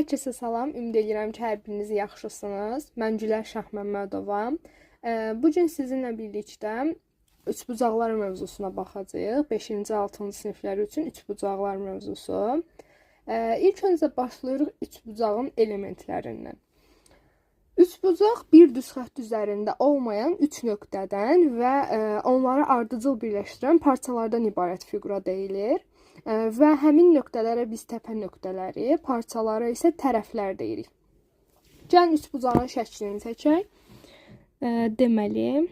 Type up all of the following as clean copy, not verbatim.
Hər kəsə salam, ümid edirəm ki, hər biriniz yaxşısınız. Mən Gülər Şahməmmədova. Bu gün sizinlə birlikdə üçbucaqlar mövzusuna baxacağıq. 5-ci, 6-cı siniflər üçün üçbucaqlar mövzusu. İlk öncə başlayırıq üçbucağın elementlərindən. Üçbucaq bir düz xətt üzərində olmayan üç nöqtədən və onları ardıcıl birləşdirən parçalardan ibarət fiqura deyilir. Və həmin nöqtələrə biz təpə nöqtələri, parçalara isə tərəflər deyirik. Gəlin üçbucağın şəklini çəkək. Deməli,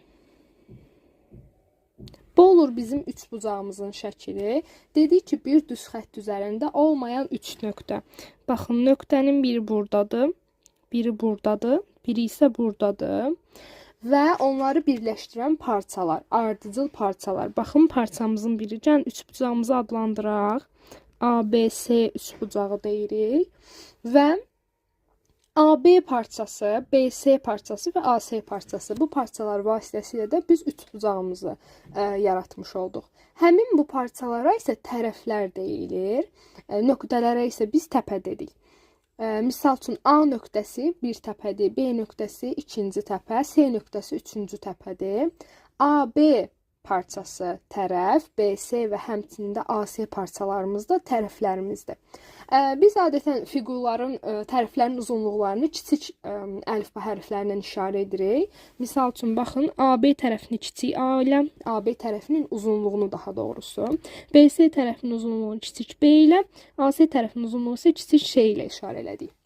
bu olur bizim üçbucağımızın şəkli. Dedik ki, bir düz xətt üzərində olmayan üç nöqtə. Baxın, nöqtənin biri buradadır, biri buradadır, biri isə buradadır. Və onları birləşdirən parçalar, ardıcıl parçalar. Baxın, parçamızın biri, gəlin üçbucağımızı adlandıraq. ABC üçbucağı deyirik. Və AB parçası, BC parçası və AC parçası. Bu parçalar vasitəsilə də biz üçbucağımızı yaratmış olduq. Həmin bu parçalara isə tərəflər deyilir. Nöqtələrə isə biz təpə dedik. Misal üçün A nöqtəsi bir təpədir, B nöqtəsi ikinci təpə, C nöqtəsi üçüncü təpədir. AB parçası tərəf, BC və həmçinin də AC parçalarımız da tərəflərimizdir. Biz adətən fiqurların tərəflərin uzunluqlarını kiçik əlifba hərflərindən işarə edirik. Misal üçün, baxın, AB tərəfini kiçik A ilə, AB tərəfinin uzunluğunu daha doğrusu, BC tərəfinin uzunluğunu kiçik B ilə, AC tərəfinin uzunluğu isə kiçik Ş ilə işarə elədik.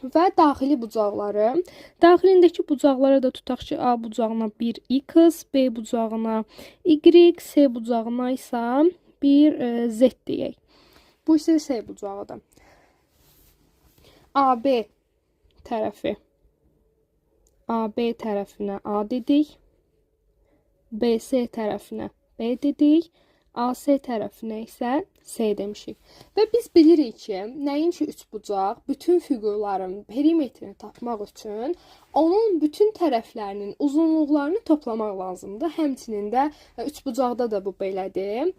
Və daxili bucaqları, daxilindəki bucaqlara da tutaq ki, A bucağına bir X, B bucağına Y, C bucağına isə bir Z deyək. Bu isə C bucağıdır. AB tərəfi, AB tərəfinə A dedik, BC tərəfinə B dedik, AC tərəfinə isə C demişik. Və biz bilirik ki, nəinki üçbucaq, bütün fiqurların perimetrini tapmaq üçün onun bütün tərəflərinin uzunluqlarını toplamaq lazımdır. Həmçinin də üçbucaqda da bu belədir.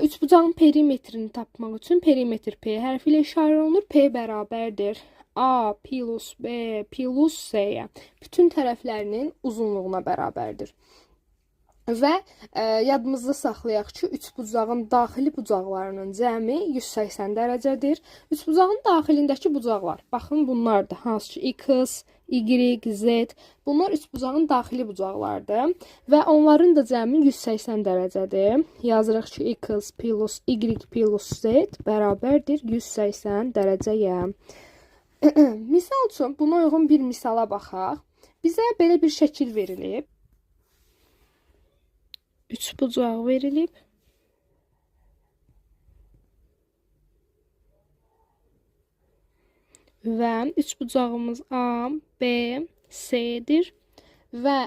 Üçbucağın perimetrini tapmaq üçün perimetr P hərfi ilə işarə olunur. P bərabərdir A plus B plus C-yə. Bütün tərəflərinin uzunluğuna bərabərdir. Və yadımızda saxlayaq ki, üçbucağın daxili bucaqlarının cəmi 180 dərəcədir. Üçbucağın daxilindəki bucaqlar, baxın bunlardır. Hansı ki, X, Y, Z. Bunlar üçbucağın daxili bucaqlardır. Və onların da cəmi 180 dərəcədir. Yazırıq ki, X plus Y plus Z bərabərdir 180 dərəcəyə. Misal üçün, buna uyğun bir misala baxaq. Bizə belə bir şəkil verilib. Üçbucaq verilib. Və üçbucağımız A, B, C-dir. Və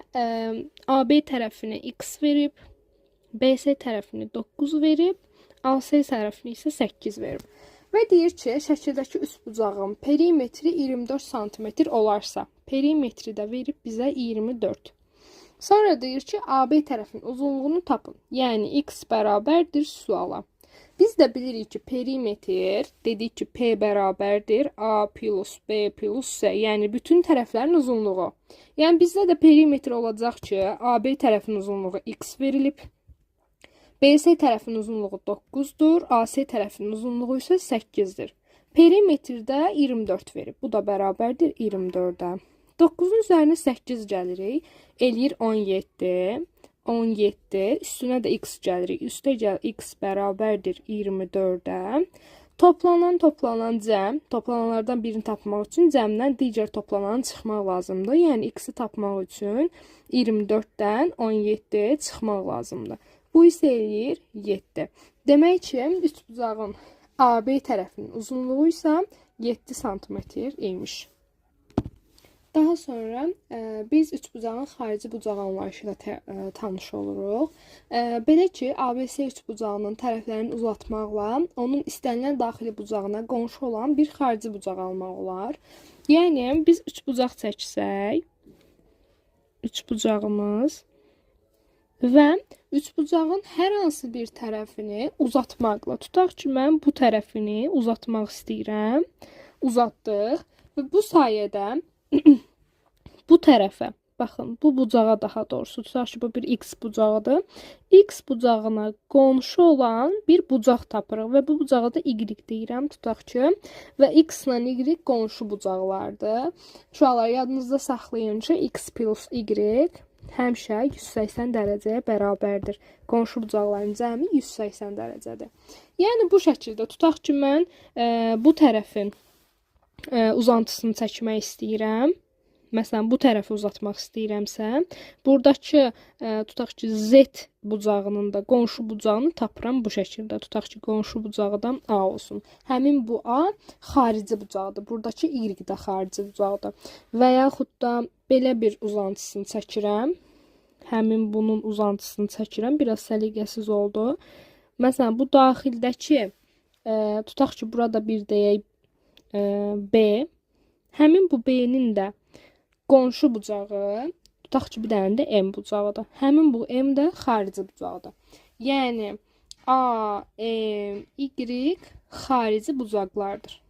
AB tərəfinə X verib, BC tərəfinə 9 verib, AC tərəfinə isə 8 verib. Və deyir ki, şəkildəki üçbucağın perimetri 24 cm olarsa, perimetri də verib bizə 24. Sonra deyir ki, AB tərəfinin uzunluğunu tapın. Yəni, X bərabərdir suala. Biz də bilirik ki, perimetr, dedik ki, P bərabərdir A plus B plus C. Yəni, bütün tərəflərin uzunluğu. Yəni, bizdə də perimetr olacaq ki, AB tərəfinin uzunluğu X verilib. BC tərəfinin uzunluğu 9-dur. AC tərəfinin uzunluğu isə 8-dir. Perimetrdə 24 verib. Bu da bərabərdir 24-ə. 9-un üzərinə 8 gəlirik. Eləyir 17. 17. Üstünə də X gəlirik. Üstə gəl X bərabərdir 24-ə. Toplanan cəm. Toplananlardan birini tapmaq üçün cəmdən digər toplananı çıxmaq lazımdır. Yəni, X-i tapmaq üçün 24-dən 17 çıxmaq lazımdır. Bu isə eləyir 7. Demək ki, üçbucağın AB tərəfinin uzunluğu isə 7 cm imiş. Daha sonra biz üçbucağın xarici bucaq anlayışı ilə tanış oluruq. Belə ki, ABC üçbucağının tərəflərini uzatmaqla onun istənilən daxili bucağına qonşu olan bir xarici bucaq almaq olar. Yəni, biz üçbucaq çəksək, üçbucağımız və üçbucağın hər hansı bir tərəfini uzatmaqla, tutaq ki, mən bu tərəfini uzatmaq istəyirəm. uzatdıq və bu sayədə bu tərəfə, baxın, bu bucağa daha doğrusu, tutaq ki, bu bir x bucağıdır. X bucağına qonşu olan bir bucaq tapırıq və bu bucağa da y deyirəm, tutaq ki, və x ilə y qonşu bucaqlardır. Uşaqlar, yadınızda saxlayın ki, x plus y həmişə 180 dərəcəyə bərabərdir. Qonşu bucaqların cəmi 180 dərəcədir. Yəni, bu şəkildə tutaq ki, mən bu tərəfin uzantısını çəkmək istəyirəm. Məsələn, bu tərəfi uzatmaq istəyirəmsə, buradakı, tutaq ki, Z bucağının da qonşu bucağını tapıram bu şəkildə. Tutaq ki, qonşu bucağıdan A olsun. Həmin bu A xarici bucaqdır. Buradakı Y də xarici bucaqdır. Və yaxud da belə bir uzantısını çəkirəm. Həmin bunun uzantısını çəkirəm. Biraz səliqəsiz oldu. Məsələn, bu daxildəki, tutaq ki, burada bir deyək B. Həmin bu B-nin də qonşu bucağı, tutaq ki, bir dənə də M bucağıdır. Həmin bu M də xarici bucaqdır. Yəni, A, M, Y xarici bucaqlardır.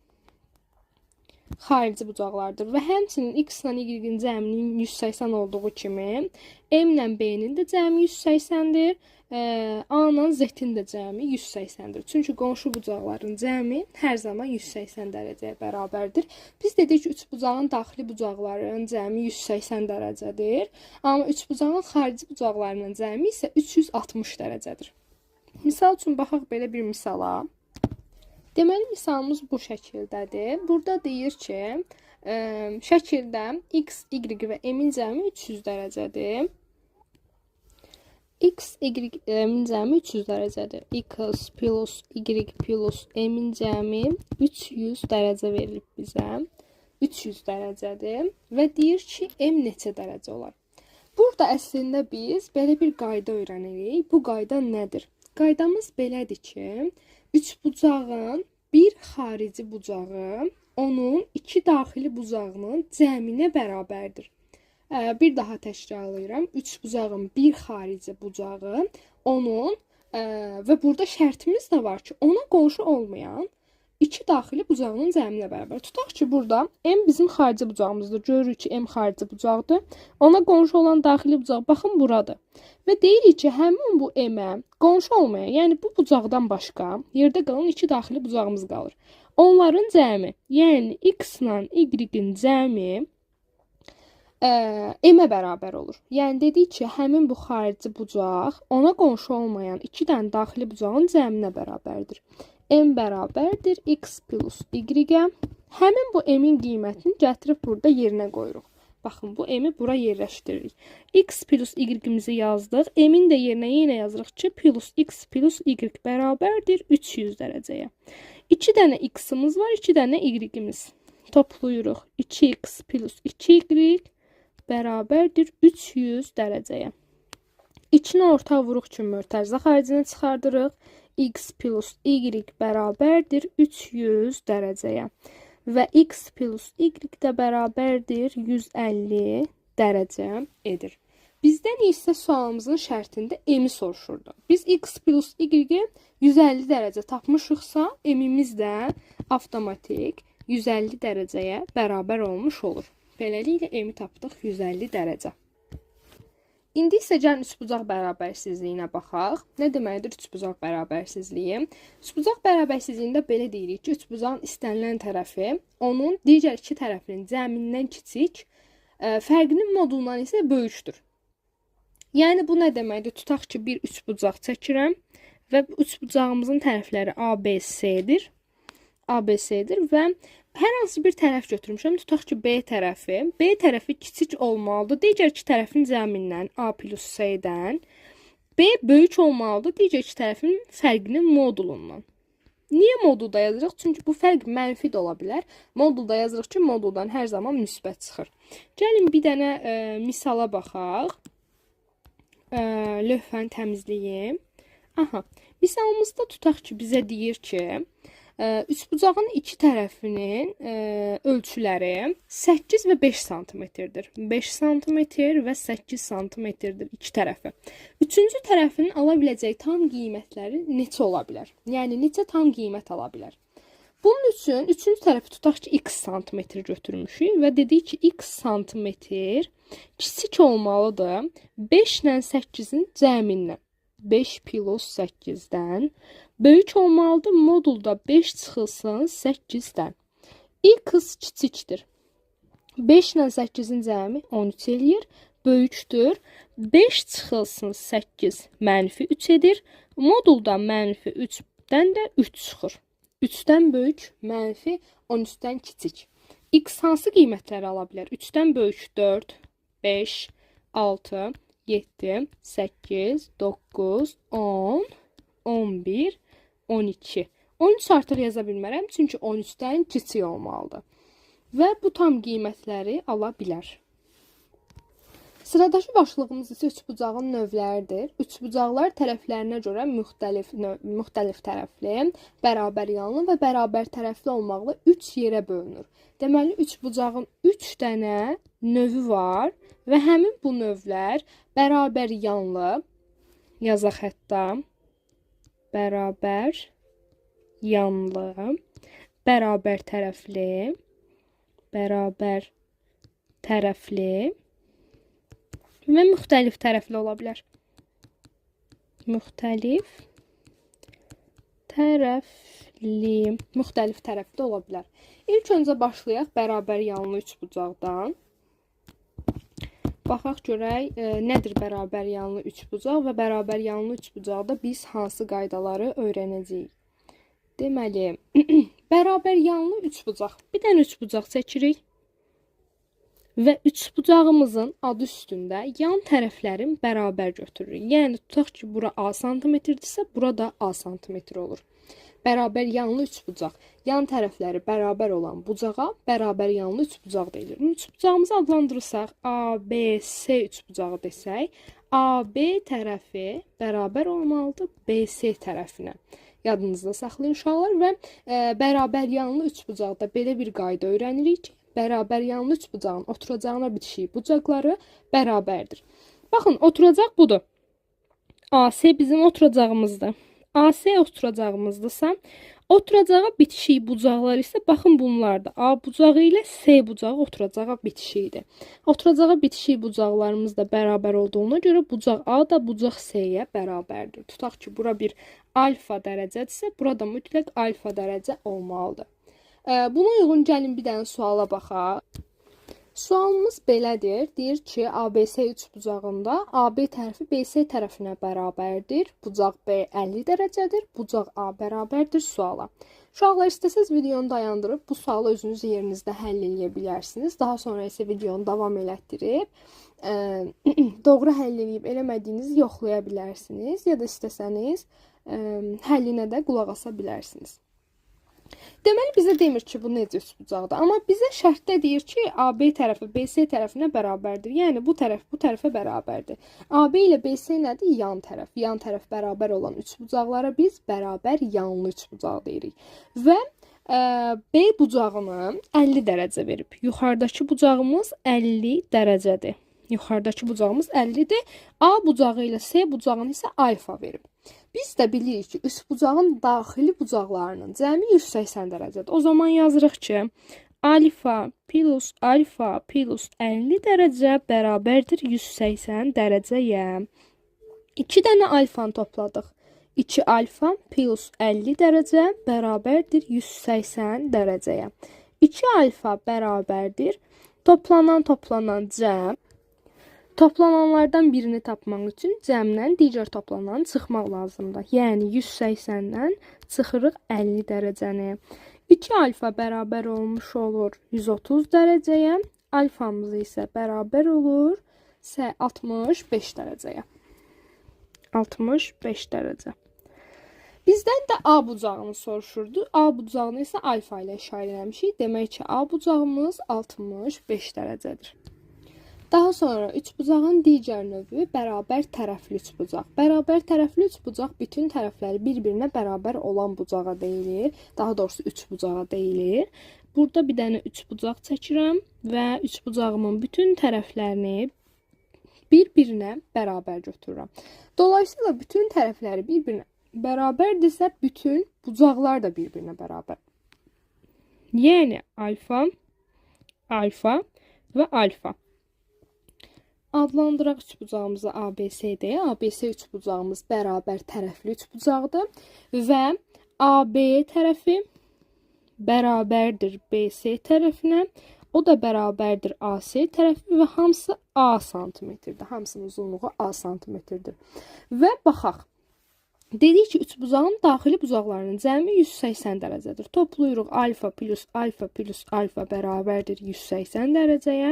Xarici bucaqlardır. Və həmçinin X ilə Y-in cəminin 180 olduğu kimi, M ilə B-nin də cəmi 180-dir. A ilə Z-in də cəmi 180-dir. Çünki qonşu bucaqların cəmi hər zaman 180 dərəcəyə bərabərdir. Biz dedik ki, üçbucağın daxili bucaqlarının cəmi 180 dərəcədir. Amma üçbucağın xarici bucaqlarının cəmi isə 360 dərəcədir. Misal üçün, baxaq belə bir misala. Deməli, misalımız bu şəkildədir. Burada deyir ki, şəkildə X, Y və M-in cəmi 300 dərəcədir. X, Y-in cəmi 300 dərəcədir. X plus Y plus M-in cəmi 300 dərəcə verilib bizə. 300 dərəcədir. Və deyir ki, M neçə dərəcə olar? Burada əslində biz belə bir qayda öyrənirik. Bu qayda nədir? Qaydamız belədir ki, üçbucağın bir xarici bucağı onun iki daxili bucağının cəminə bərabərdir. Bir daha təkrarlayıram. Üçbucağın bir xarici bucağı onun və burada şərtimiz də var ki, ona qonşu olmayan iki daxili bucağının cəminə bərabər. Tutaq ki, burada M bizim xarici bucağımızdır. Görürük ki, M xarici bucaqdır. Ona qonşu olan daxili bucaq, baxın, buradır. Və deyirik ki, həmin bu M-ə qonşu olmayan, yəni bu bucaqdan başqa yerdə qalan iki daxili bucağımız qalır. Onların cəmi, yəni X ilə Y-in cəmi M-ə bərabər olur. Yəni dedik ki, həmin bu xarici bucaq ona qonşu olmayan iki dənə daxili bucağın cəminə bərabərdir. M bərabərdir X plus Y-ə. Həmin bu M-in qiymətini gətirib burada yerinə qoyuruq. Baxın, bu M-i bura yerləşdiririk. X plus Y-imizi yazdıq. M-in də yerinə yenə yazırıq ki, plus X plus Y bərabərdir 300 dərəcəyə. 2 dənə X-imiz var, 2 dənə Y-imiz. Toplayırıq. 2X plus 2Y bərabərdir 300 dərəcəyə. İçini orta vuruq kimi mötərizə xaricinə çıxardırıq. X plus Y bərabərdir 300 dərəcəyə. Və X plus Y də bərabərdir 150 dərəcə edir. Bizdən isə sualımızın şərtində M-i soruşurdu. Biz X plus Y-i 150 dərəcə tapmışıqsa, M-imiz də avtomatik 150 dərəcəyə bərabər olmuş olur. Beləliklə, M-i tapdıq 150 dərəcə. İndi isə gəlin üçbucaq bərabərsizliyinə baxaq. Nə deməkdir üçbucaq bərabərsizliyi? Üçbucaq bərabərsizliyində belə deyirik ki, üçbucağın istənilən tərəfi onun digər iki tərəfinin cəmindən kiçik, fərqinin modulundan isə böyükdür. Yəni, bu nə deməkdir? Tutaq ki, bir üçbucaq çəkirəm və üçbucağımızın tərəfləri ABC-dir. ABC-dir və hər hansı bir tərəf götürmüşəm. Tutaq ki, B tərəfi kiçik olmalıdır. Digər iki tərəfin cəmindən A plus C-dən. B böyük olmalıdır. Digər iki tərəfin fərqinin modulundan. Niyə modulda yazırıq? Çünki bu fərq mənfi də ola bilər. Modulda yazırıq ki, moduldan hər zaman müsbət çıxır. Gəlin bir dənə misala baxaq. Lövhəni təmizləyim. Aha, misalımızda tutaq ki, bizə deyir ki, üçbucağın iki tərəfinin ölçüləri 8 və 5 santimetrdir. 5 santimetr və 8 santimetrdir iki tərəfi. Üçüncü tərəfinin ala biləcəyi tam qiymətləri neçə ola bilər? Yəni, neçə tam qiymət ala bilər? Bunun üçün üçüncü tərəfi tutaq ki, x santimetr götürmüşük və dedik ki, x santimetr kiçik olmalıdır 5 ilə 8-in cəmindən. 5 plus 8-dən böyük olmalıdır modulda 5 çıxılsın 8-dən. X kiçikdir. 5 ilə 8-in cəmi 13 eləyir. Böyükdür. 5 çıxılsın 8 mənfi 3 edir. Modulda mənfi 3-dən də 3 çıxır. 3-dən böyük mənfi 13-dən kiçik. X hansı qiymətləri ala bilər? 3-dən böyük 4, 5, 6, 7, 8, 9, 10, 11, 12. 13 artıq yaza bilmərəm, çünki 13-dən kiçik olmalıdır. Və bu tam qiymətləri ala bilər. Sıradakı başlığımız isə üçbucağın növləridir. Üçbucaqlar tərəflərinə görə müxtəlif tərəfli, bərabər yanlı və bərabər tərəfli olmaqla 3 yerə bölünür. Deməli, üçbucağın 3 dənə növü var və həmin bu növlər bərabər yanlı, yazaq hətta, bərabər yanlı, bərabər tərəfli və müxtəlif tərəfli ola bilər. Müxtəlif tərəfli ola bilər. İlk öncə başlayaq bərabər yanlı üçbucaqdan. Baxaq görək nədir bərabər yanlı üçbucaq və bərabər yanlı üçbucaqda biz hansı qaydaları öyrənəcəyik. Deməli, bərabər yanlı üçbucaq. Bir dənə üçbucaq çəkirik və üçbucağımızın adı üstündə yan tərəflərin bərabər götürürük. Yəni, tutaq ki, bura A santimetrdirsə, bura da A santimetr olur. Bərabər yanlı üçbucaq. Yan tərəfləri bərabər olan bucağa bərabər yanlı üçbucaq deyilir. Üçbucağımızı adlandırırsaq, A, B, C üçbucağı desək, A, B tərəfi bərabər olmalıdır BC tərəfinə. Yadınızda saxlayın uşaqlar və bərabər yanlı üçbucaqda belə bir qayda öyrənirik ki, bərabər yanlı üçbucağın oturacağına bitişik bucaqları bərabərdir. Baxın, oturacaq budur. AC bizim oturacağımızdır. AC oturacağımızdırsa, oturacağa bitişik bucaqlar isə baxın bunlardır. A bucağı ilə C bucağı oturacağa bitişikdir. Oturacağa bitişik bucaqlarımız da bərabər olduğuna görə bucaq A da bucaq C-yə bərabərdir. Tutaq ki, bura bir alfa dərəcədirsə, burada mütləq alfa dərəcə olmalıdır. Buna uyğun gəlin bir dənə suala baxaq. Sualımız belədir. Deyir ki, ABC üçbucağında AB tərəfi BC tərəfinə bərabərdir. Bucaq B 50 dərəcədir. Bucaq A bərabərdir suala. Uşaqlar, istəsəz videonu dayandırıb bu sualı özünüz yerinizdə həll edə bilərsiniz. Daha sonra isə videonu davam elətdirib doğru həll edib eləmədiyinizi yoxlaya bilərsiniz. Ya da istəsəniz həllinə də qulaq asa bilərsiniz. Deməli, bizə demir ki, bu necə üçbucaqdır. Amma bizə şərtdə deyir ki, AB tərəfi BC tərəfinə bərabərdir. Yəni, bu tərəf bu tərəfə bərabərdir. AB ilə BC nədir? Yan tərəf. Yan tərəf bərabər olan üçbucaqlara biz bərabər yanlı üçbucaq deyirik. Və B bucağını 50 dərəcə verib. Yuxarıdakı bucağımız 50 dərəcədir. Yuxarıdakı bucağımız 50-dir. A bucağı ilə C bucağını isə alfa verib. Biz də bilirik ki, üçbucağın daxili bucaqlarının cəmi 180 dərəcədir. O zaman yazırıq ki, alfa plus 50 dərəcə bərabərdir 180 dərəcəyə. 2 dənə alfanı topladıq. 2 alfa plus 50 dərəcə bərabərdir 180 dərəcəyə. 2 alfa bərabərdir toplanan cəm. Toplananlardan birini tapmaq üçün cəmdən digər toplananı çıxmaq lazımdır. Yəni 180-dən çıxırıq 50 dərəcəni. 2 alfa bərabər olmuş olur 130 dərəcəyə. Alfamız isə bərabər olur 65 dərəcəyə. 65 dərəcə. Bizdən də A bucağını soruşurdu. A bucağını isə alfa ilə işarə eləmişik. Demək ki, A bucağımız 65 dərəcədir. Daha sonra üçbucağın digər növü bərabər tərəfli üçbucaq. Bərabər tərəfli üçbucaq bütün tərəfləri bir-birinə bərabər olan bucağa deyilir. Daha doğrusu üçbucağa deyilir. Burada bir dənə üçbucaq çəkirəm və üçbucağımın bütün tərəflərini bir-birinə bərabər götürürəm. Dolayısıyla bütün tərəfləri bir-birinə bərabərdirsə, bütün bucaqlar da bir-birinə bərabər. Yəni alfa, alfa və alfa. Adlandıraq üçbucağımızı ABCD-yə. ABC üçbucağımız bərabər tərəfli üçbucaqdır və AB tərəfi bərabərdir BC tərəfinə. O da bərabərdir AC tərəfi və hamısı A santimetrdir. Hamısının uzunluğu A santimetrdir. Və baxaq. Dedik ki, üçbucağın daxili bucaqlarının cəmi 180 dərəcədir. Toplayırıq alfa plus alfa bərabərdir 180 dərəcəyə.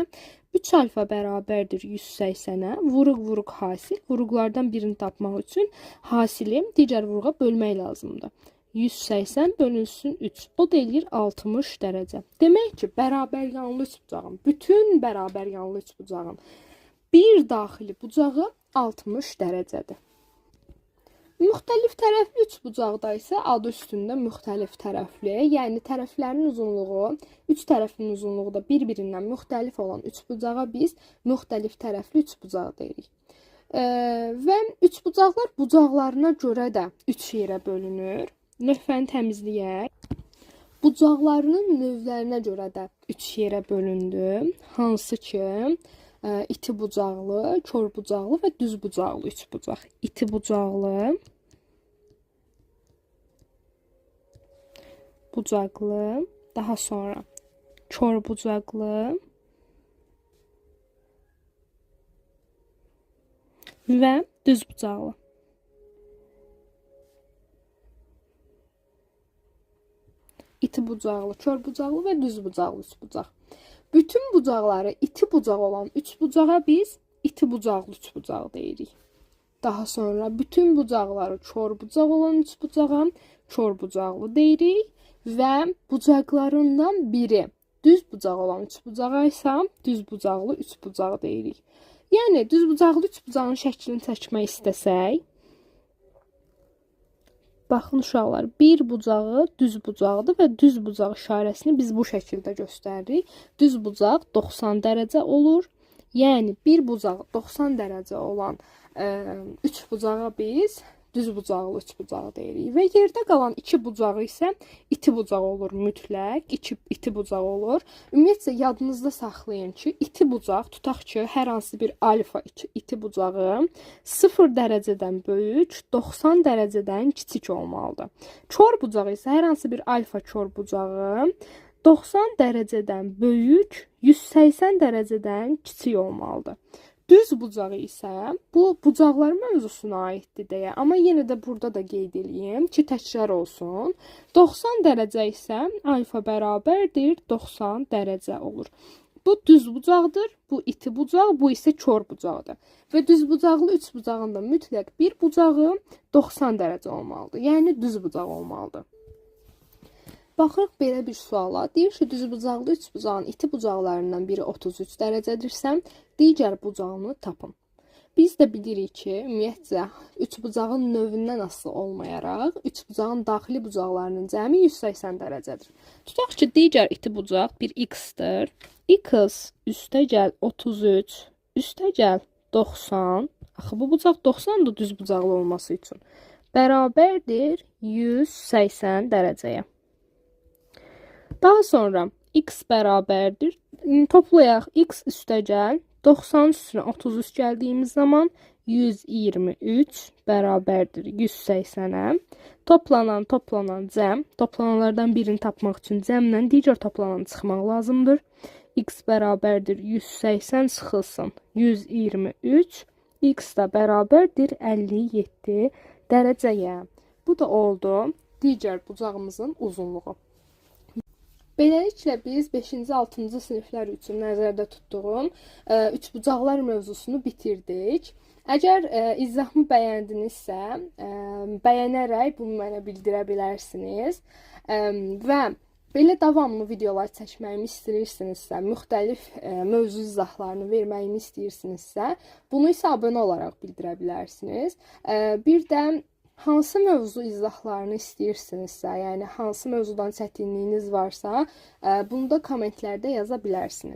3 alfa bərabərdir 180-ə. Vuruq hasil. Vuruqlardan birini tapmaq üçün hasili digər vuruğa bölmək lazımdır. 180 bölünsün 3. O da eləyir 60 dərəcə. Demək ki, bərabər yanlı üçbucağın, bütün bərabər yanlı üçbucağın bir daxili bucağı 60 dərəcədir. Müxtəlif tərəfli üçbucaqda isə adı üstündə müxtəlif tərəfli, yəni tərəflərin uzunluğu, üç tərəfin uzunluğu da bir-birindən müxtəlif olan üçbucağa biz müxtəlif tərəfli üçbucaq deyirik. Və üçbucaqlar bucaqlarına görə də 3 yerə bölünür. Lütfən təmizləyək. Bucaqlarının növlərinə görə də 3 yerə bölündü. Hansı ki, iti bucaqlı, kör bucaqlı və düz bucaqlı üçbucaq. İti bucaqlı, bucaqlı, daha sonra kör bucaqlı və düz bucaqlı. İti bucaqlı, kör bucaqlı və düz bucaqlı üçbucaq. Bütün bucaqları iti bucaq olan üçbucağa biz iti bucaqlı üçbucaq deyirik. Daha sonra bütün bucaqları kör bucaq olan üçbucağa kör bucaqlı deyirik və bucaqlarından biri düz bucaq olan üçbucağa isə düz bucaqlı üçbucaq deyirik. Yəni düz bucaqlı üçbucağın şəklini çəkmək istəsək, baxın uşaqlar, bir bucağı düz bucaqdır və düz bucaq işarəsini biz bu şəkildə göstəririk. Düz bucaq 90 dərəcə olur. Yəni bir bucaq 90 dərəcə olan üç bucağa biz düz bucaqlı üçbucaq deyirik. Və yerdə qalan iki bucağı isə iti bucaq olur mütləq. İti bucaq olur. Ümumiyyətlə yadınızda saxlayın ki, iti bucaq, tutaq ki, hər hansı bir alfa iti bucağı 0 dərəcədən böyük, 90 dərəcədən kiçik olmalıdır. Kör bucaq isə hər hansı bir alfa kör bucağı 90 dərəcədən böyük, 180 dərəcədən kiçik olmalıdır. Düz bucağı isə bu bucaqlar mövzusuna aiddir deyə, amma yenə də burada da qeyd edeyim ki, təkrar olsun. 90 dərəcə isə alfa bərabərdir 90 dərəcə olur. Bu düz bucaqdır, bu iti bucaq, bu isə kör bucaqdır. Və düz bucaqlı üç bucağında mütləq bir bucağı 90 dərəcə olmalıdır. Yəni düz bucaq olmalıdır. Baxırıq belə bir suala. Deyir ki, düz bucaqlı üç bucağın iti bucaqlarından biri 33 dərəcədirsə, digər bucağını tapın. Biz də bilirik ki, ümumiyyətcə, üç bucağın növündən asılı olmayaraq, üç bucağın daxili bucaqlarının cəmi 180 dərəcədir. Tutaq ki, digər iti bucaq bir x-dir. X üstəgəl 33, üstəgəl 90. Axı, bu bucaq 90-dır düz bucaqlı olması üçün. Bərabərdir 180 dərəcəyə. Daha sonra x bərabərdir. Toplayaq x üstəgəl 90 üstünə 33 gəldiyimiz zaman 123 bərabərdir 180-ə. Toplanan cəm. Toplananlardan birini tapmaq üçün cəmlə digər toplananı çıxmaq lazımdır. X bərabərdir 180 çıxılsın 123. X da bərabərdir 57 dərəcəyə. Bu da oldu digər bucağımızın uzunluğu. Beləliklə biz 5-ci, 6-cı siniflər üçün nəzərdə tutduğum üçbucaqlar mövzusunu bitirdik. Əgər izahımı bəyəndinizsə, bəyənərək bunu mənə bildirə bilərsiniz. Və belə davamlı videolar çəkməyimi istəyirsinizsə, müxtəlif mövzu izahlarını verməyimi istəyirsinizsə, bunu isə abunə olaraq bildirə bilərsiniz. Bir də hansı mövzu izahlarını istəyirsinizsə, yəni hansı mövzudan çətinliyiniz varsa, bunu da kommentlərdə yaza bilərsiniz.